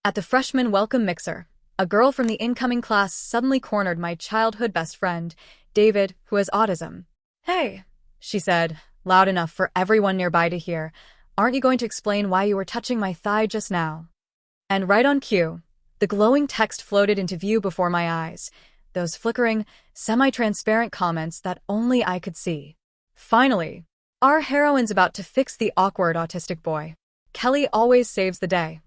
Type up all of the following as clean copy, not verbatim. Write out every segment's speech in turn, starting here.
At the freshman welcome mixer, a girl from the incoming class suddenly cornered my childhood best friend, David, who has autism. "Hey," she said, loud enough for everyone nearby to hear, "aren't you going to explain why you were touching my thigh just now?" And right on cue, the glowing text floated into view before my eyes, those flickering, semi-transparent comments that only I could see. Finally, our heroine's about to fix the awkward autistic boy. Kelly always saves the day.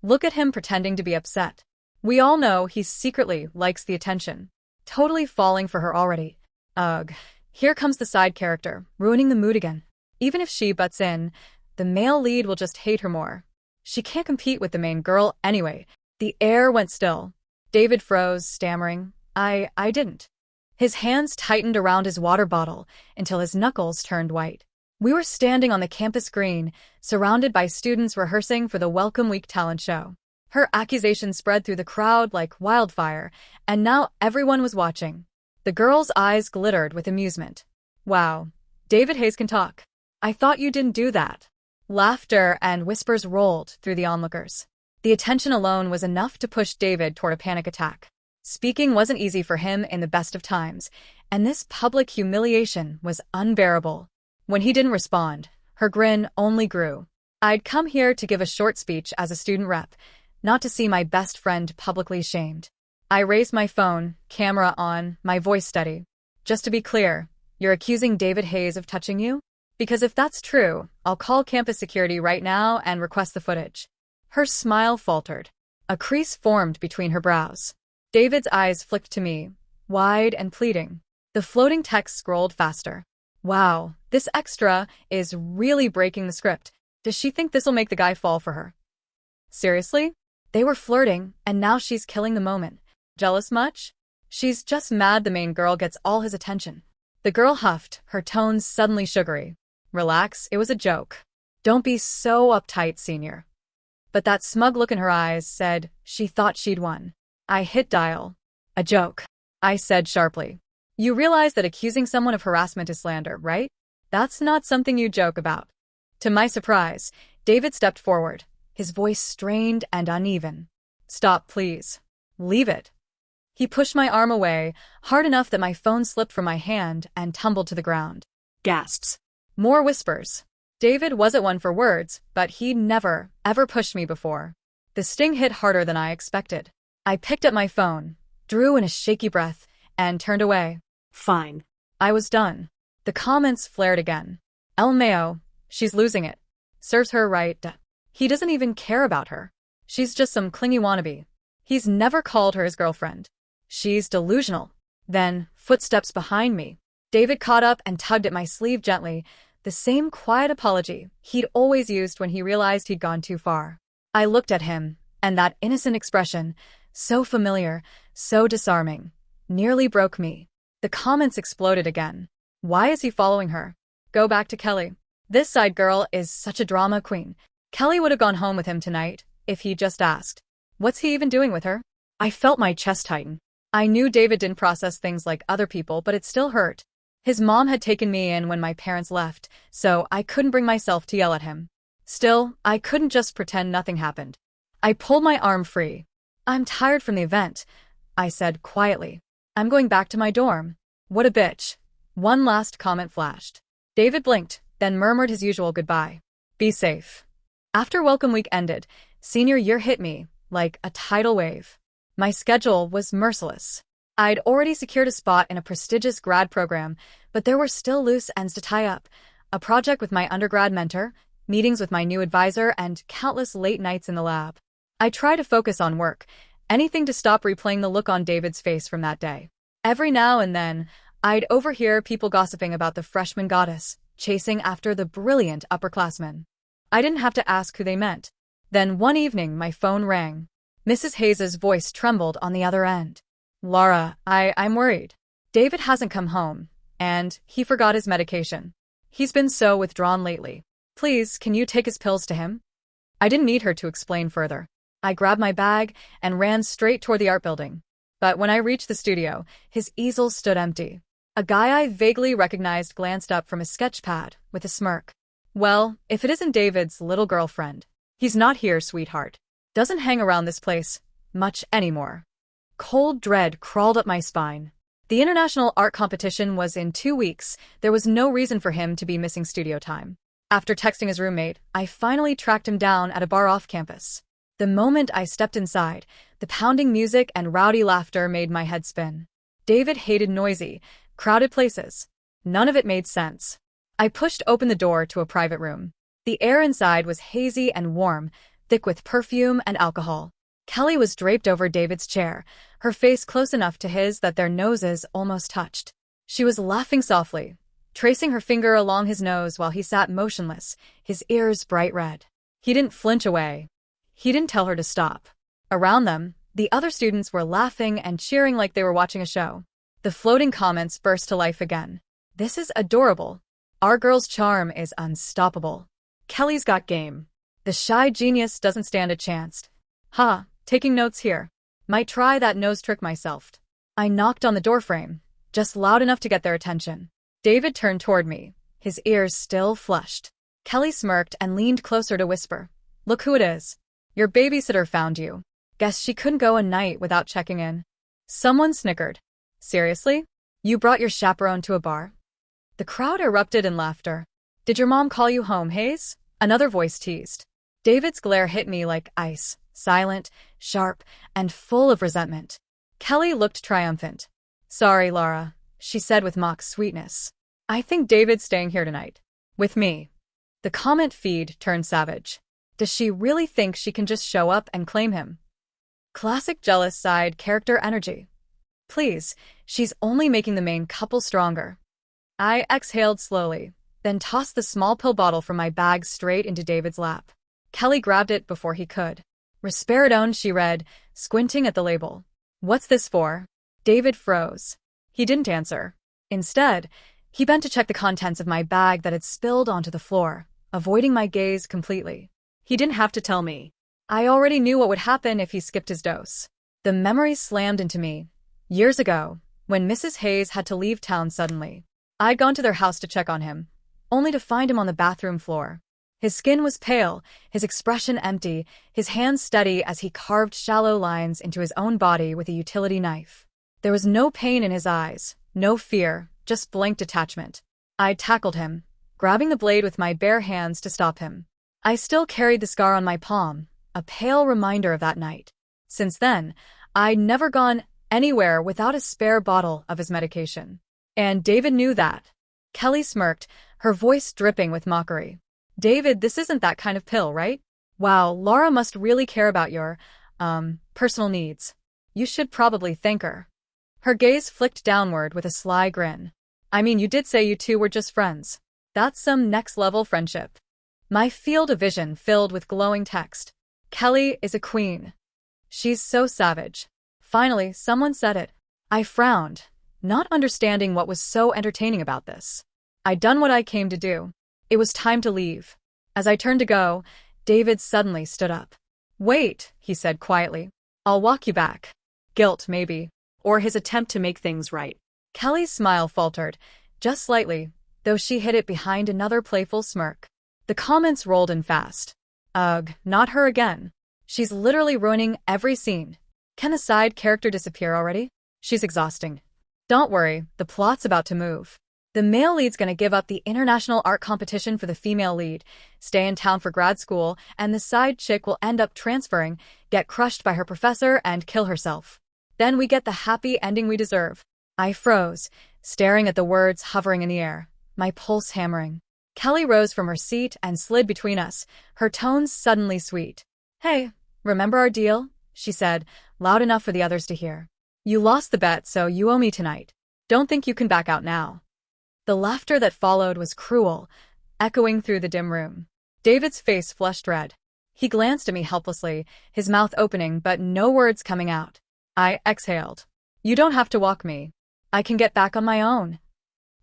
Look at him pretending to be upset. We all know he secretly likes the attention. Totally falling for her already. Ugh. Here comes the side character, ruining the mood again. Even if she butts in, the male lead will just hate her more. She can't compete with the main girl anyway. The air went still. David froze, stammering, I didn't. His hands tightened around his water bottle until his knuckles turned white. We were standing on the campus green, surrounded by students rehearsing for the Welcome Week talent show. Her accusation spread through the crowd like wildfire, and now everyone was watching. The girl's eyes glittered with amusement. "Wow, David Hayes can talk. I thought you didn't do that." Laughter and whispers rolled through the onlookers. The attention alone was enough to push David toward a panic attack. Speaking wasn't easy for him in the best of times, and this public humiliation was unbearable. When he didn't respond, her grin only grew. "I'd come here to give a short speech as a student rep, not to see my best friend publicly shamed." I raised my phone, camera on, my voice steady. "Just to be clear, you're accusing David Hayes of touching you? Because if that's true, I'll call campus security right now and request the footage." Her smile faltered. A crease formed between her brows. David's eyes flicked to me, wide and pleading. The floating text scrolled faster. "Wow, this extra is really breaking the script. Does she think this'll make the guy fall for her?" Seriously? They were flirting, and now she's killing the moment. Jealous much? She's just mad the main girl gets all his attention. The girl huffed, her tones suddenly sugary. "Relax, it was a joke. Don't be so uptight, senior." But that smug look in her eyes said she thought she'd won. I hit dial. "A joke," I said sharply. "You realize that accusing someone of harassment is slander, right? That's not something you joke about." To my surprise, David stepped forward, his voice strained and uneven. "Stop, please. Leave it." He pushed my arm away, hard enough that my phone slipped from my hand and tumbled to the ground. Gasps. More whispers. David wasn't one for words, but he'd never, ever pushed me before. The sting hit harder than I expected. I picked up my phone, drew in a shaky breath, and turned away. Fine. I was done. The comments flared again. "El Mayo, she's losing it. Serves her right. He doesn't even care about her. She's just some clingy wannabe. He's never called her his girlfriend. She's delusional." Then, footsteps behind me. David caught up and tugged at my sleeve gently, the same quiet apology he'd always used when he realized he'd gone too far. I looked at him, and that innocent expression, so familiar, so disarming, nearly broke me. The comments exploded again. Why is he following her? Go back to Kelly. This side girl is such a drama queen. Kelly would have gone home with him tonight if he'd just asked. What's he even doing with her? I felt my chest tighten. I knew David didn't process things like other people, but it still hurt. His mom had taken me in when my parents left, so I couldn't bring myself to yell at him. Still, I couldn't just pretend nothing happened. I pulled my arm free. "I'm tired from the event," I said quietly. "I'm going back to my dorm." What a bitch. One last comment flashed. David blinked, then murmured his usual goodbye. "Be safe." After Welcome Week ended, senior year hit me like a tidal wave. My schedule was merciless. I'd already secured a spot in a prestigious grad program, but there were still loose ends to tie up. A project with my undergrad mentor, meetings with my new advisor, and countless late nights in the lab. I tried to focus on work, anything to stop replaying the look on David's face from that day. Every now and then, I'd overhear people gossiping about the freshman goddess, chasing after the brilliant upperclassmen. I didn't have to ask who they meant. Then one evening my phone rang. Mrs. Hayes's voice trembled on the other end. "Laura, I'm worried. David hasn't come home, and he forgot his medication. He's been so withdrawn lately. Please, can you take his pills to him?" I didn't need her to explain further. I grabbed my bag and ran straight toward the art building. But when I reached the studio, his easel stood empty. A guy I vaguely recognized glanced up from his sketch pad with a smirk. "Well, if it isn't David's little girlfriend." "He's not here, sweetheart." Doesn't hang around this place much anymore. Cold dread crawled up my spine. The international art competition was in 2 weeks. There was no reason for him to be missing studio time. After texting his roommate, I finally tracked him down at a bar off campus. The moment I stepped inside, the pounding music and rowdy laughter made my head spin. David hated noisy, crowded places. None of it made sense. I pushed open the door to a private room. The air inside was hazy and warm, thick with perfume and alcohol. Kelly was draped over David's chair, her face close enough to his that their noses almost touched. She was laughing softly, tracing her finger along his nose while he sat motionless, his ears bright red. He didn't flinch away. He didn't tell her to stop. Around them, the other students were laughing and cheering like they were watching a show. The floating comments burst to life again. This is adorable. Our girl's charm is unstoppable. Kelly's got game. The shy genius doesn't stand a chance. Ha, taking notes here. Might try that nose trick myself. I knocked on the doorframe, just loud enough to get their attention. David turned toward me, his ears still flushed. Kelly smirked and leaned closer to whisper. Look who it is. Your babysitter found you. Guess she couldn't go a night without checking in. Someone snickered. Seriously? You brought your chaperone to a bar? The crowd erupted in laughter. Did your mom call you home, Hayes? Another voice teased. David's glare hit me like ice, silent, sharp, and full of resentment. Kelly looked triumphant. Sorry, Laura, she said with mock sweetness. I think David's staying here tonight. With me. The comment feed turned savage. Does she really think she can just show up and claim him? Classic jealous side character energy. Please, she's only making the main couple stronger. I exhaled slowly, then tossed the small pill bottle from my bag straight into David's lap. Kelly grabbed it before he could. Risperidone, she read, squinting at the label. What's this for? David froze. He didn't answer. Instead, he bent to check the contents of my bag that had spilled onto the floor, avoiding my gaze completely. He didn't have to tell me. I already knew what would happen if he skipped his dose. The memory slammed into me. Years ago, when Mrs. Hayes had to leave town suddenly, I'd gone to their house to check on him, only to find him on the bathroom floor. His skin was pale, his expression empty, his hands steady as he carved shallow lines into his own body with a utility knife. There was no pain in his eyes, no fear, just blank detachment. I tackled him, grabbing the blade with my bare hands to stop him. I still carried the scar on my palm, a pale reminder of that night. Since then, I'd never gone anywhere without a spare bottle of his medication. And David knew that. Kelly smirked, her voice dripping with mockery. David, this isn't that kind of pill, right? Wow, Laura must really care about your, personal needs. You should probably thank her. Her gaze flicked downward with a sly grin. I mean, you did say you two were just friends. That's some next-level friendship. My field of vision filled with glowing text. Kelly is a queen. She's so savage. Finally, someone said it. I frowned, not understanding what was so entertaining about this. I'd done what I came to do. It was time to leave. As I turned to go, David suddenly stood up. Wait, he said quietly. I'll walk you back. Guilt, maybe. Or his attempt to make things right. Kelly's smile faltered, just slightly, though she hid it behind another playful smirk. The comments rolled in fast. Ugh, not her again. She's literally ruining every scene. Can the side character disappear already? She's exhausting. Don't worry, the plot's about to move. The male lead's gonna give up the international art competition for the female lead, stay in town for grad school, and the side chick will end up transferring, get crushed by her professor, and kill herself. Then we get the happy ending we deserve. I froze, staring at the words hovering in the air, my pulse hammering. Kelly rose from her seat and slid between us, her tones suddenly sweet. Hey, remember our deal? She said, loud enough for the others to hear. You lost the bet, so you owe me tonight. Don't think you can back out now. The laughter that followed was cruel, echoing through the dim room. David's face flushed red. He glanced at me helplessly, his mouth opening but no words coming out. I exhaled. You don't have to walk me. I can get back on my own.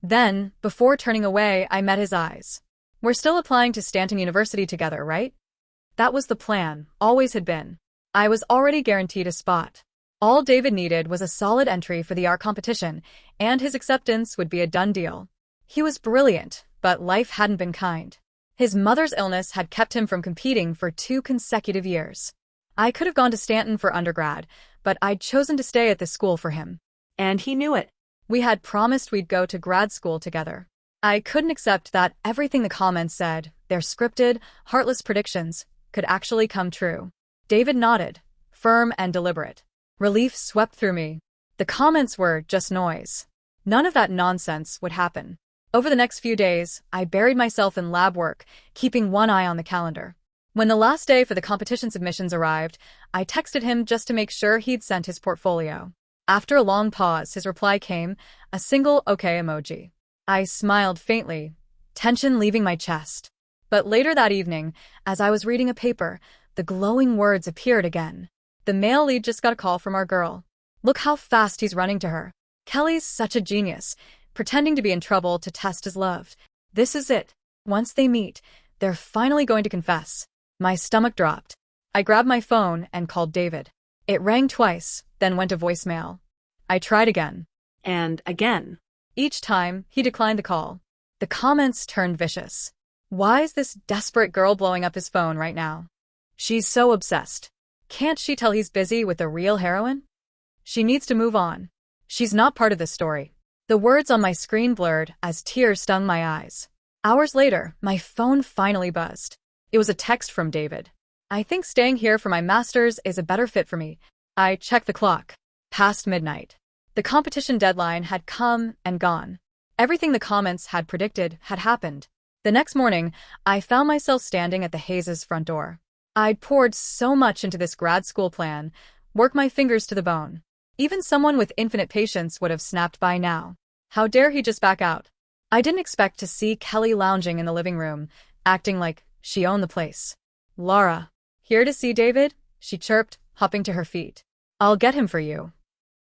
Then, before turning away, I met his eyes. We're still applying to Stanton University together, right? That was the plan, always had been. I was already guaranteed a spot. All David needed was a solid entry for the art competition, and his acceptance would be a done deal. He was brilliant, but life hadn't been kind. His mother's illness had kept him from competing for 2 consecutive years. I could have gone to Stanton for undergrad, but I'd chosen to stay at this school for him. And he knew it. We had promised we'd go to grad school together. I couldn't accept that everything the comments said, their scripted, heartless predictions, could actually come true. David nodded, firm and deliberate. Relief swept through me. The comments were just noise. None of that nonsense would happen. Over the next few days, I buried myself in lab work, keeping one eye on the calendar. When the last day for the competition submissions arrived, I texted him just to make sure he'd sent his portfolio. After a long pause, his reply came, a single okay emoji. I smiled faintly, tension leaving my chest. But later that evening, as I was reading a paper, the glowing words appeared again. The male lead just got a call from our girl. Look how fast he's running to her. Kelly's such a genius, pretending to be in trouble to test his love. This is it. Once they meet, they're finally going to confess. My stomach dropped. I grabbed my phone and called David. It rang twice, then went to voicemail. I tried again. And again. Each time, he declined the call. The comments turned vicious. Why is this desperate girl blowing up his phone right now? She's so obsessed. Can't she tell he's busy with a real heroine? She needs to move on. She's not part of this story. The words on my screen blurred as tears stung my eyes. Hours later, my phone finally buzzed. It was a text from David. I think staying here for my master's is a better fit for me. I checked the clock. Past midnight. The competition deadline had come and gone. Everything the comments had predicted had happened. The next morning, I found myself standing at the Hayes' front door. I'd poured so much into this grad school plan, worked my fingers to the bone. Even someone with infinite patience would have snapped by now. How dare he just back out? I didn't expect to see Kelly lounging in the living room, acting like she owned the place. Laura. Here to see David? She chirped, hopping to her feet. I'll get him for you.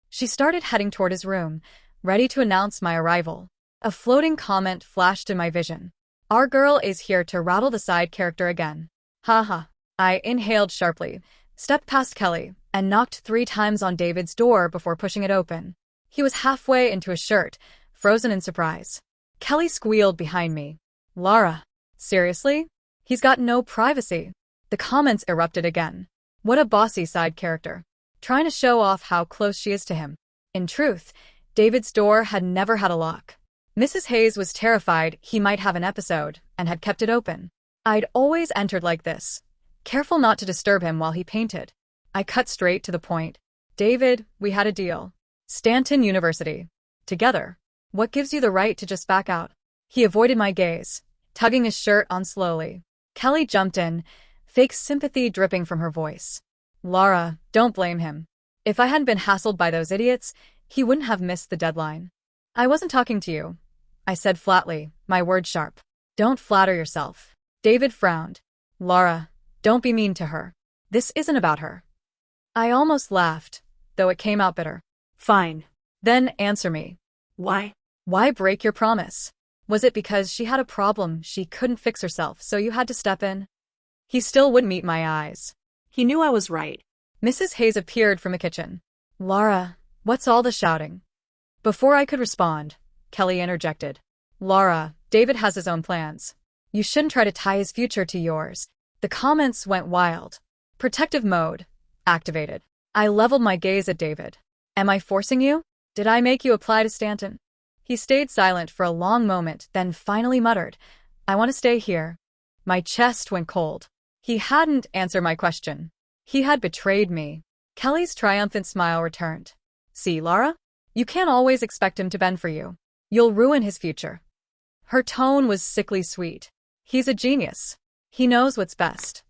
She started heading toward his room, ready to announce my arrival. A floating comment flashed in my vision. Our girl is here to rattle the side character again. Haha. I inhaled sharply, stepped past Kelly, and knocked 3 times on David's door before pushing it open. He was halfway into his shirt, frozen in surprise. Kelly squealed behind me. Laura. Seriously? He's got no privacy. The comments erupted again. What a bossy side character. Trying to show off how close she is to him. In truth, David's door had never had a lock. Mrs. Hayes was terrified he might have an episode, and had kept it open. I'd always entered like this, careful not to disturb him while he painted. I cut straight to the point. David, we had a deal. Stanton University. Together. What gives you the right to just back out? He avoided my gaze, tugging his shirt on slowly. Kelly jumped in, fake sympathy dripping from her voice. Laura, don't blame him. If I hadn't been hassled by those idiots, he wouldn't have missed the deadline. I wasn't talking to you, I said flatly, my words sharp. Don't flatter yourself. David frowned. Laura, don't be mean to her. This isn't about her. I almost laughed, though it came out bitter. Fine. Then answer me. Why? Why break your promise? Was it because she had a problem she couldn't fix herself, so you had to step in? He still wouldn't meet my eyes. He knew I was right. Mrs. Hayes appeared from the kitchen. Laura, what's all the shouting? Before I could respond, Kelly interjected. Laura, David has his own plans. You shouldn't try to tie his future to yours. The comments went wild. Protective mode. Activated. I leveled my gaze at David. Am I forcing you? Did I make you apply to Stanton? He stayed silent for a long moment, then finally muttered, I want to stay here. My chest went cold. He hadn't answered my question. He had betrayed me. Kelly's triumphant smile returned. See, Laura? You can't always expect him to bend for you. You'll ruin his future. Her tone was sickly sweet. He's a genius. He knows what's best.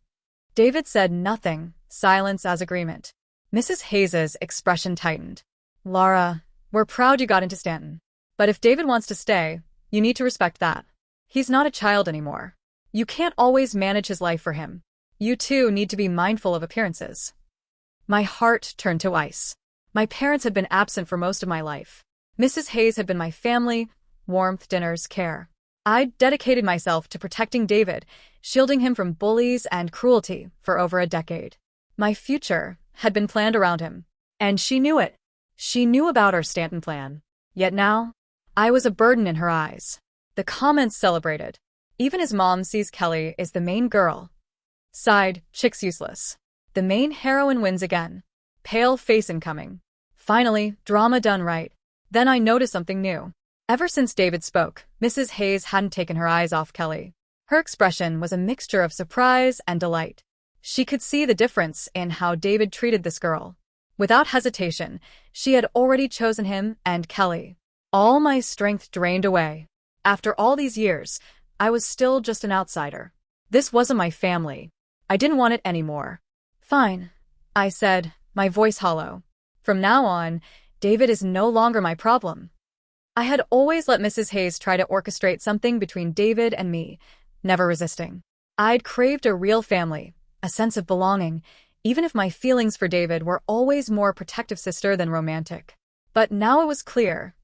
David said nothing, silence as agreement. Mrs. Hayes's expression tightened. Laura, we're proud you got into Stanton. But if David wants to stay, you need to respect that. He's not a child anymore. You can't always manage his life for him. You too need to be mindful of appearances. My heart turned to ice. My parents had been absent for most of my life. Mrs. Hayes had been my family, warmth, dinners, care. I'd dedicated myself to protecting David, shielding him from bullies and cruelty for over a decade. My future had been planned around him. And she knew it. She knew about our Stanton plan. Yet now, I was a burden in her eyes. The comments celebrated. Even his mom sees Kelly as the main girl. Sighed, chick's useless. The main heroine wins again. Pale face incoming. Finally, drama done right. Then I noticed something new. Ever since David spoke, Mrs. Hayes hadn't taken her eyes off Kelly. Her expression was a mixture of surprise and delight. She could see the difference in how David treated this girl. Without hesitation, she had already chosen him and Kelly. All my strength drained away. After all these years, I was still just an outsider. This wasn't my family. I didn't want it anymore. Fine, I said, my voice hollow. From now on, David is no longer my problem. I had always let Mrs. Hayes try to orchestrate something between David and me, never resisting. I'd craved a real family, a sense of belonging, even if my feelings for David were always more protective sister than romantic. But now it was clear.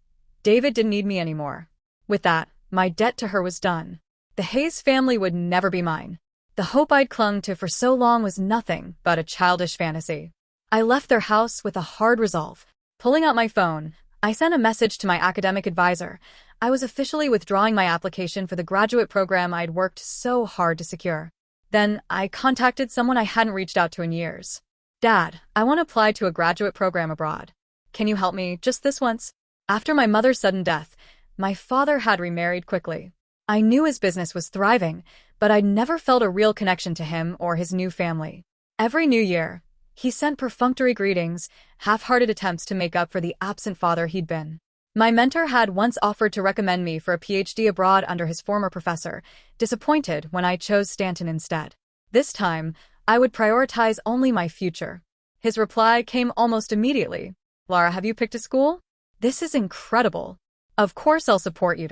David didn't need me anymore. With that, my debt to her was done. The Hayes family would never be mine. The hope I'd clung to for so long was nothing but a childish fantasy. I left their house with a hard resolve. Pulling out my phone, I sent a message to my academic advisor. I was officially withdrawing my application for the graduate program I'd worked so hard to secure. Then, I contacted someone I hadn't reached out to in years. Dad, I want to apply to a graduate program abroad. Can you help me, just this once? After my mother's sudden death, my father had remarried quickly. I knew his business was thriving, but I'd never felt a real connection to him or his new family. Every New Year, he sent perfunctory greetings, half-hearted attempts to make up for the absent father he'd been. My mentor had once offered to recommend me for a PhD abroad under his former professor, disappointed when I chose Stanton instead. This time, I would prioritize only my future. His reply came almost immediately. Laura, have you picked a school? This is incredible. Of course I'll support you.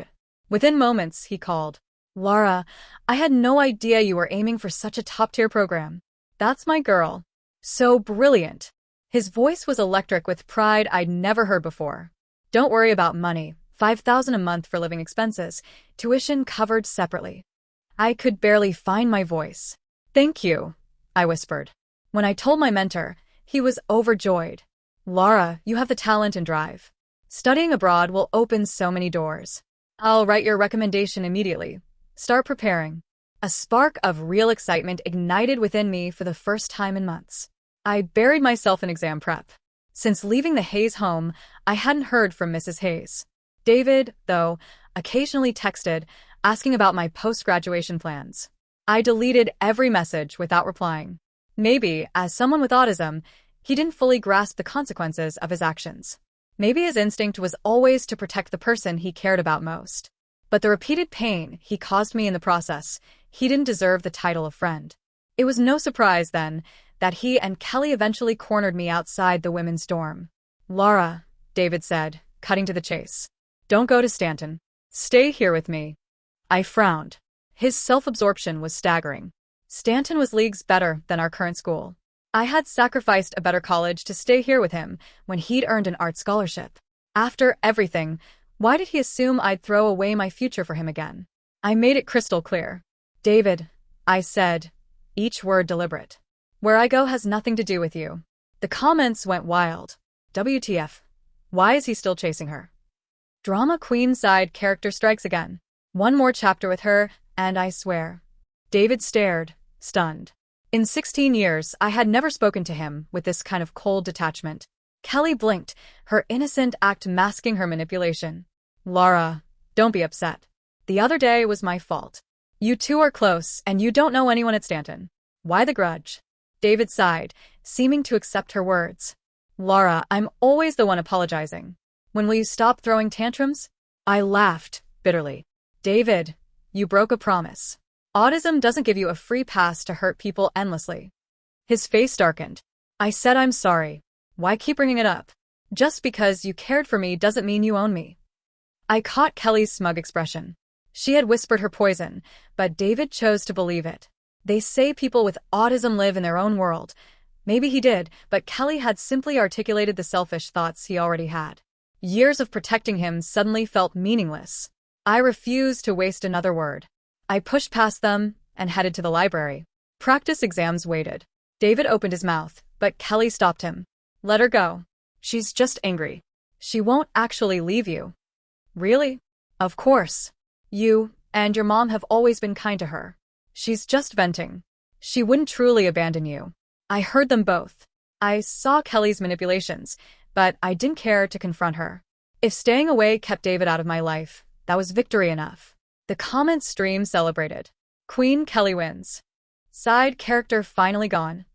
Within moments, he called. Laura, I had no idea you were aiming for such a top-tier program. That's my girl. So brilliant. His voice was electric with pride I'd never heard before. Don't worry about money. $5,000 a month for living expenses. Tuition covered separately. I could barely find my voice. Thank you, I whispered. When I told my mentor, he was overjoyed. Laura, you have the talent and drive. Studying abroad will open so many doors. I'll write your recommendation immediately. Start preparing. A spark of real excitement ignited within me for the first time in months. I buried myself in exam prep. Since leaving the Hayes home, I hadn't heard from Mrs. Hayes. David, though, occasionally texted, asking about my post-graduation plans. I deleted every message without replying. Maybe, as someone with autism, he didn't fully grasp the consequences of his actions. Maybe his instinct was always to protect the person he cared about most. But the repeated pain he caused me in the process, he didn't deserve the title of friend. It was no surprise, then, that he and Kelly eventually cornered me outside the women's dorm. Laura, David said, cutting to the chase. Don't go to Stanton. Stay here with me. I frowned. His self-absorption was staggering. Stanton was leagues better than our current school. I had sacrificed a better college to stay here with him when he'd earned an art scholarship. After everything, why did he assume I'd throw away my future for him again? I made it crystal clear. David, I said, each word deliberate. Where I go has nothing to do with you. The comments went wild. WTF. Why is he still chasing her? Drama queen side character strikes again. One more chapter with her, and I swear. David stared, stunned. In 16 years, I had never spoken to him with this kind of cold detachment. Kelly blinked, her innocent act masking her manipulation. Laura, don't be upset. The other day was my fault. You two are close, and you don't know anyone at Stanton. Why the grudge? David sighed, seeming to accept her words. Laura, I'm always the one apologizing. When will you stop throwing tantrums? I laughed, bitterly. David, you broke a promise. Autism doesn't give you a free pass to hurt people endlessly. His face darkened. I said I'm sorry. Why keep bringing it up? Just because you cared for me doesn't mean you own me. I caught Kelly's smug expression. She had whispered her poison, but David chose to believe it. They say people with autism live in their own world. Maybe he did, but Kelly had simply articulated the selfish thoughts he already had. Years of protecting him suddenly felt meaningless. I refused to waste another word. I pushed past them and headed to the library. Practice exams waited. David opened his mouth, but Kelly stopped him. Let her go. She's just angry. She won't actually leave you. Really? Of course. You and your mom have always been kind to her. She's just venting. She wouldn't truly abandon you. I heard them both. I saw Kelly's manipulations, but I didn't care to confront her. If staying away kept David out of my life, that was victory enough. The comment stream celebrated. Queen Kelly wins. Side character finally gone.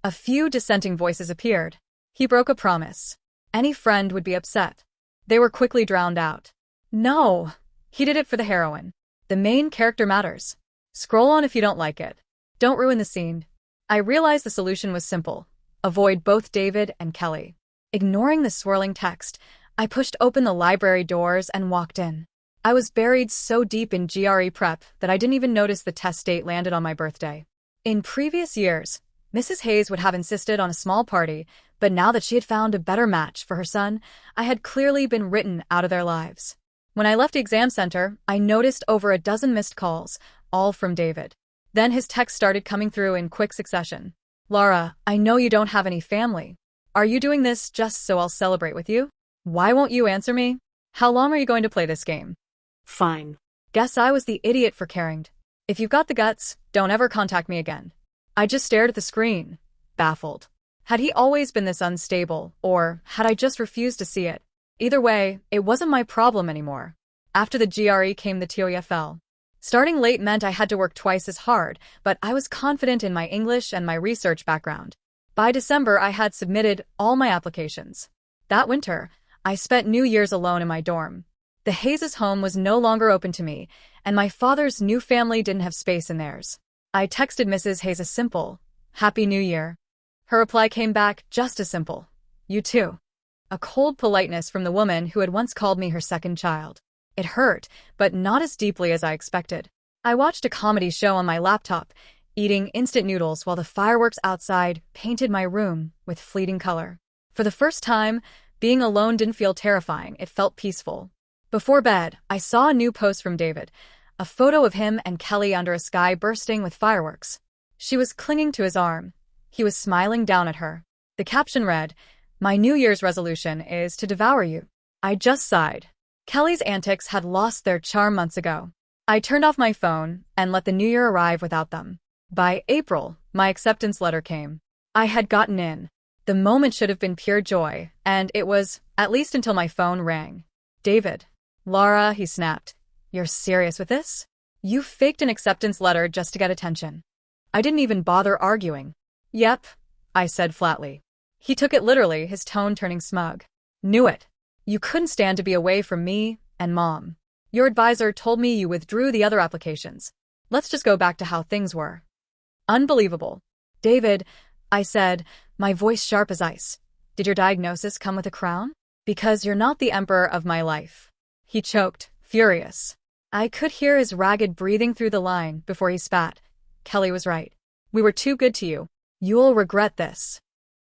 A few dissenting voices appeared. He broke a promise. Any friend would be upset. They were quickly drowned out. No, he did it for the heroine. The main character matters. Scroll on if you don't like it. Don't ruin the scene. I realized the solution was simple. Avoid both David and Kelly. Ignoring the swirling text, I pushed open the library doors and walked in. I was buried so deep in GRE prep that I didn't even notice the test date landed on my birthday. In previous years, Mrs. Hayes would have insisted on a small party, but now that she had found a better match for her son, I had clearly been written out of their lives. When I left the exam center, I noticed over a dozen missed calls, all from David. Then his texts started coming through in quick succession. Laura, I know you don't have any family. Are you doing this just so I'll celebrate with you? Why won't you answer me? How long are you going to play this game? Fine. Guess I was the idiot for caring. If you've got the guts, don't ever contact me again. I just stared at the screen, baffled. Had he always been this unstable, or had I just refused to see it? Either way, it wasn't my problem anymore. After the GRE came the TOEFL. Starting late meant I had to work twice as hard, but I was confident in my English and my research background. By December, I had submitted all my applications. That winter, I spent New Year's alone in my dorm. The Hayes' home was no longer open to me, and my father's new family didn't have space in theirs. I texted Mrs. Hayes a simple, "Happy New Year." Her reply came back just as simple, "You too." A cold politeness from the woman who had once called me her second child. It hurt, but not as deeply as I expected. I watched a comedy show on my laptop, eating instant noodles while the fireworks outside painted my room with fleeting color. For the first time, being alone didn't feel terrifying, it felt peaceful. Before bed, I saw a new post from David, a photo of him and Kelly under a sky bursting with fireworks. She was clinging to his arm. He was smiling down at her. The caption read, "My New Year's resolution is to devour you." I just sighed. Kelly's antics had lost their charm months ago. I turned off my phone and let the new year arrive without them. By April, my acceptance letter came. I had gotten in. The moment should have been pure joy, and it was, at least until my phone rang. "David." "Laura," he snapped. "You're serious with this? You faked an acceptance letter just to get attention." I didn't even bother arguing. "Yep," I said flatly. He took it literally, his tone turning smug. "Knew it. You couldn't stand to be away from me and Mom. Your advisor told me you withdrew the other applications. Let's just go back to how things were." "Unbelievable." "David," I said, my voice sharp as ice. "Did your diagnosis come with a crown? Because you're not the emperor of my life." He choked, furious. I could hear his ragged breathing through the line before he spat. Kelly was right. We were too good to you. You'll regret this.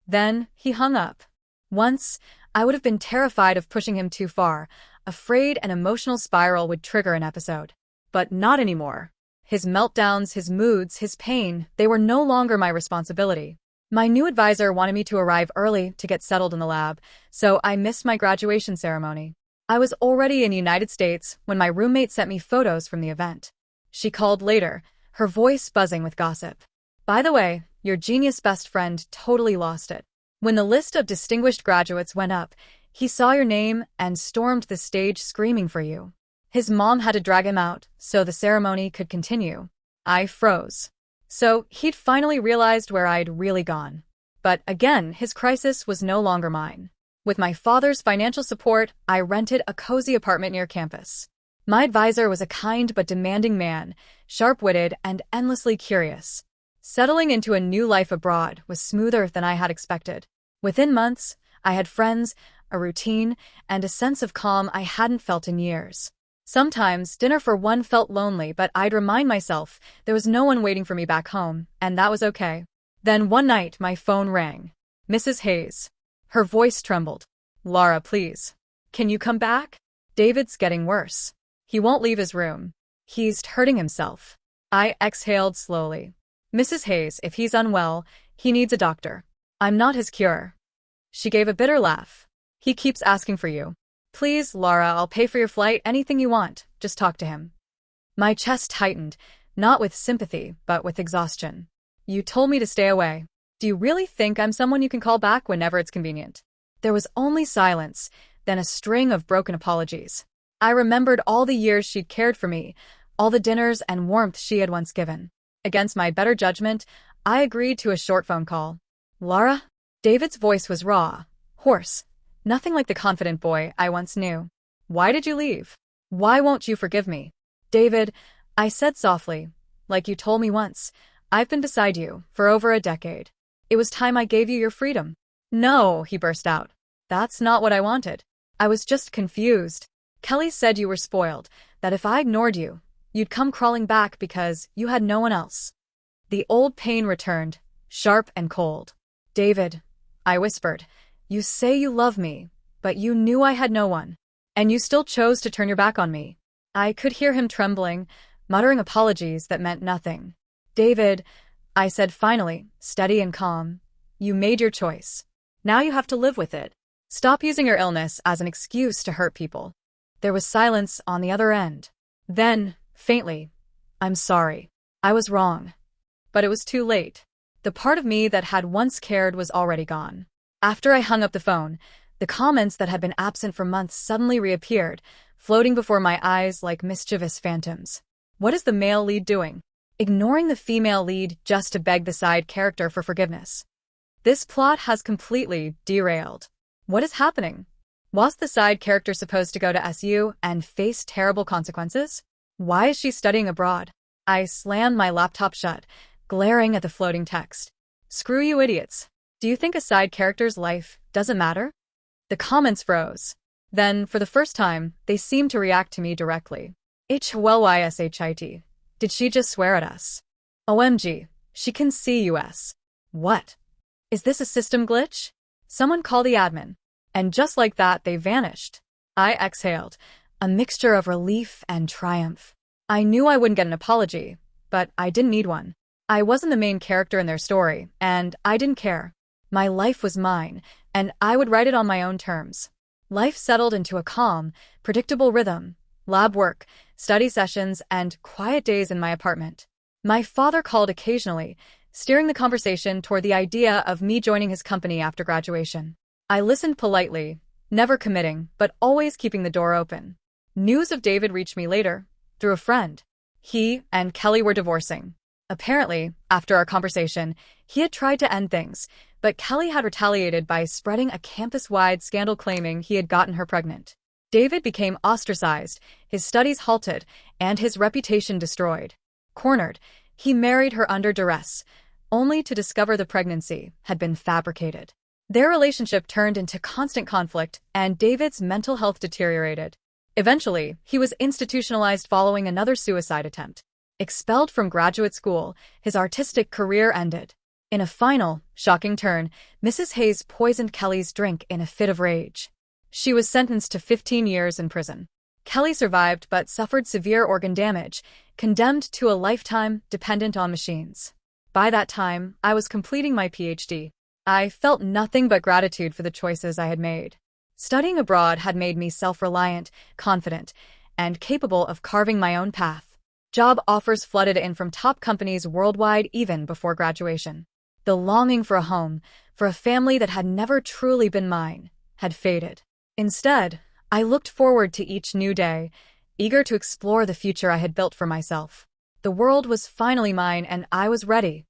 Then he hung up. Once, I would have been terrified of pushing him too far, afraid an emotional spiral would trigger an episode. But not anymore. His meltdowns, his moods, his pain, they were no longer my responsibility. My new advisor wanted me to arrive early to get settled in the lab, so I missed my graduation ceremony. I was already in the United States when my roommate sent me photos from the event. She called later, her voice buzzing with gossip. "By the way, your genius best friend totally lost it. When the list of distinguished graduates went up, he saw your name and stormed the stage screaming for you. His mom had to drag him out so the ceremony could continue." I froze. So he'd finally realized where I'd really gone. But again, his crisis was no longer mine. With my father's financial support, I rented a cozy apartment near campus. My advisor was a kind but demanding man, sharp-witted and endlessly curious. Settling into a new life abroad was smoother than I had expected. Within months, I had friends, a routine, and a sense of calm I hadn't felt in years. Sometimes, dinner for one felt lonely, but I'd remind myself there was no one waiting for me back home, and that was okay. Then one night, my phone rang. Mrs. Hayes. Her voice trembled. "Laura, please. Can you come back? David's getting worse. He won't leave his room. He's hurting himself." I exhaled slowly. "Mrs. Hayes, if he's unwell, he needs a doctor. I'm not his cure." She gave a bitter laugh. "He keeps asking for you. Please, Laura, I'll pay for your flight, anything you want. Just talk to him." My chest tightened, not with sympathy, but with exhaustion. "You told me to stay away." Do you really think I'm someone you can call back whenever it's convenient? There was only silence, then a string of broken apologies. I remembered all the years she'd cared for me, all the dinners and warmth she had once given. Against my better judgment, I agreed to a short phone call. Laura? David's voice was raw, hoarse, nothing like the confident boy I once knew. Why did you leave? Why won't you forgive me? David, I said softly, like you told me once, I've been beside you for over a decade. It was time I gave you your freedom. No, he burst out. That's not what I wanted. I was just confused. Kelly said you were spoiled, that if I ignored you, you'd come crawling back because you had no one else. The old pain returned, sharp and cold. David, I whispered, you say you love me, but you knew I had no one. And you still chose to turn your back on me. I could hear him trembling, muttering apologies that meant nothing. David, I said finally, steady and calm, you made your choice. Now you have to live with it. Stop using your illness as an excuse to hurt people. There was silence on the other end. Then, faintly, I'm sorry. I was wrong. But it was too late. The part of me that had once cared was already gone. After I hung up the phone, the comments that had been absent for months suddenly reappeared, floating before my eyes like mischievous phantoms. What is the male lead doing? Ignoring the female lead just to beg the side character for forgiveness. This plot has completely derailed. What is happening? Was the side character supposed to go to SU and face terrible consequences? Why is she studying abroad? I slammed my laptop shut, glaring at the floating text. Screw you idiots. Do you think a side character's life doesn't matter? The comments froze. Then, for the first time, they seemed to react to me directly. HYSHIT. Did she just swear at us? OMG, she can see us. What? Is this a system glitch? Someone call the admin. And just like that, they vanished. I exhaled, a mixture of relief and triumph. I knew I wouldn't get an apology, but I didn't need one. I wasn't the main character in their story, and I didn't care. My life was mine, and I would write it on my own terms. Life settled into a calm, predictable rhythm, lab work, study sessions, and quiet days in my apartment. My father called occasionally, steering the conversation toward the idea of me joining his company after graduation. I listened politely, never committing, but always keeping the door open. News of David reached me later, through a friend. He and Kelly were divorcing. Apparently, after our conversation, he had tried to end things, but Kelly had retaliated by spreading a campus-wide scandal claiming he had gotten her pregnant. David became ostracized, his studies halted, and his reputation destroyed. Cornered, he married her under duress, only to discover the pregnancy had been fabricated. Their relationship turned into constant conflict, and David's mental health deteriorated. Eventually, he was institutionalized following another suicide attempt. Expelled from graduate school, his artistic career ended. In a final, shocking turn, Mrs. Hayes poisoned Kelly's drink in a fit of rage. She was sentenced to 15 years in prison. Kelly survived but suffered severe organ damage, condemned to a lifetime dependent on machines. By that time, I was completing my PhD. I felt nothing but gratitude for the choices I had made. Studying abroad had made me self-reliant, confident, and capable of carving my own path. Job offers flooded in from top companies worldwide even before graduation. The longing for a home, for a family that had never truly been mine, had faded. Instead, I looked forward to each new day, eager to explore the future I had built for myself. The world was finally mine, and I was ready.